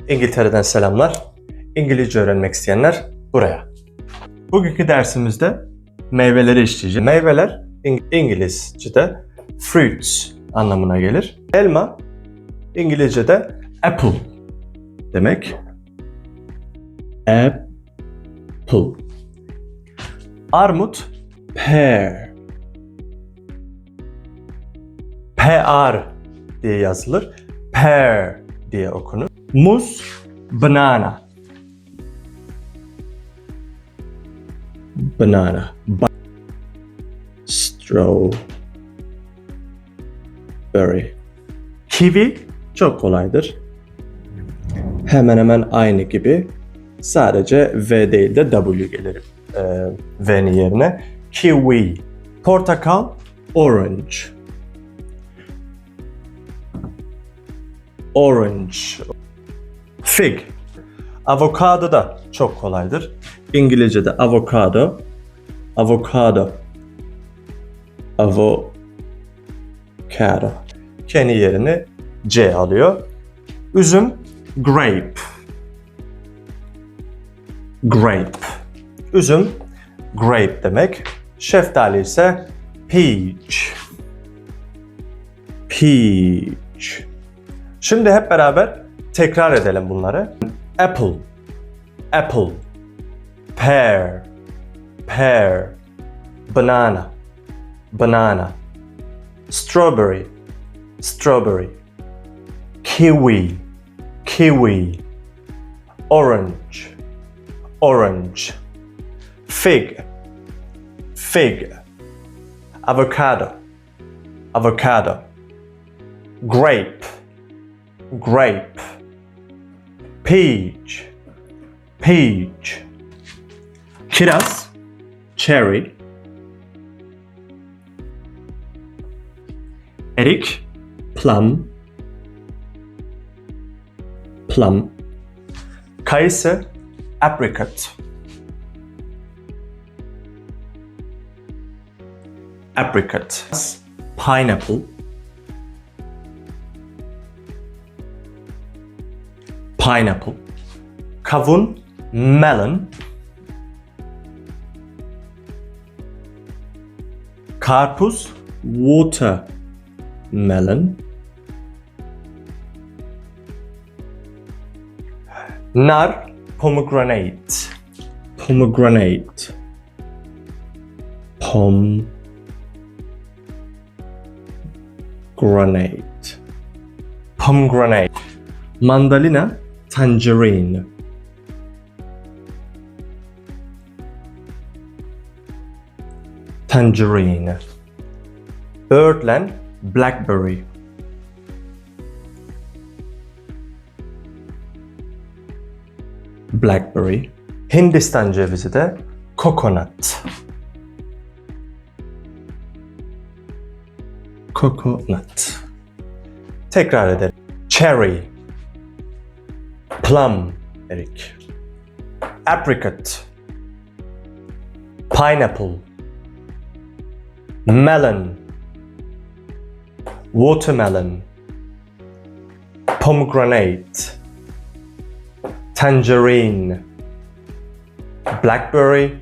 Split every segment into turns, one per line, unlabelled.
İngiltere'den selamlar. İngilizce öğrenmek isteyenler buraya. Bugünkü dersimizde meyveleri işleyeceğiz. Meyveler İngilizce'de fruits anlamına gelir. Elma İngilizce'de apple demek. Apple. Armut pear. Pear diye yazılır. Pear diye okunur. Muz banana. Banana. Strawberry. Kiwi çok kolaydır. Hemen hemen aynı gibi. Sadece V değil de W gelir V'nin yerine. Kiwi. Portakal orange. Orange. Fig. Avokado da çok kolaydır. İngilizce'de avocado. Avocado. Avocado. Kendi yerini C alıyor. Üzüm grape. Grape. Üzüm grape demek. Şeftali ise peach. Peach. Şimdi hep beraber tekrar edelim bunları. Apple. Apple. Pear. Pear. Banana. Banana. Strawberry. Strawberry. Kiwi. Kiwi. Orange. Orange. Fig. Fig. Avocado. Avocado. Grape. Grape. Peach. Peach. Kiraz. Cherry. Erik. Plum. Plum. Kayısı. Apricot. Apricot. Pineapple. Pineapple. Kavun. Melon. Karpuz. Watermelon. Nar. Pomegranate. Pomegranate. Pomegranate. Pomegranate. Mandalina. Tangerine. Tangerine. Birdland. Blackberry. Blackberry. Hindistan cevizi de coconut. Coconut. Tekrar edelim. Cherry. Plum. Erik. Apricot. Pineapple. Melon. Watermelon. Pomegranate. Tangerine. Blackberry.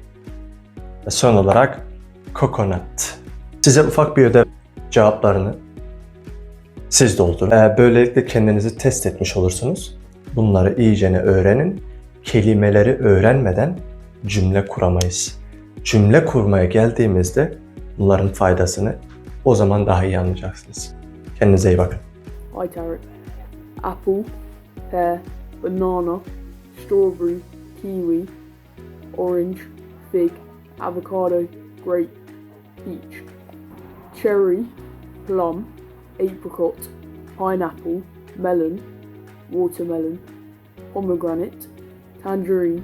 Ve son olarak coconut. Size ufak bir ödev, cevaplarını siz doldurun. Böylelikle kendinizi test etmiş olursunuz. Bunları iyicene öğrenin. Kelimeleri öğrenmeden cümle kuramayız. Cümle kurmaya geldiğimizde bunların faydasını o zaman daha iyi anlayacaksınız. Kendinize iyi bakın.
Hi Tarek. Apple, pear, banana, strawberry, kiwi, orange, fig, avocado, grape, peach, cherry, plum, apricot, pineapple, melon, watermelon, pomegranate, tangerine,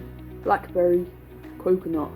blackberry, coconut.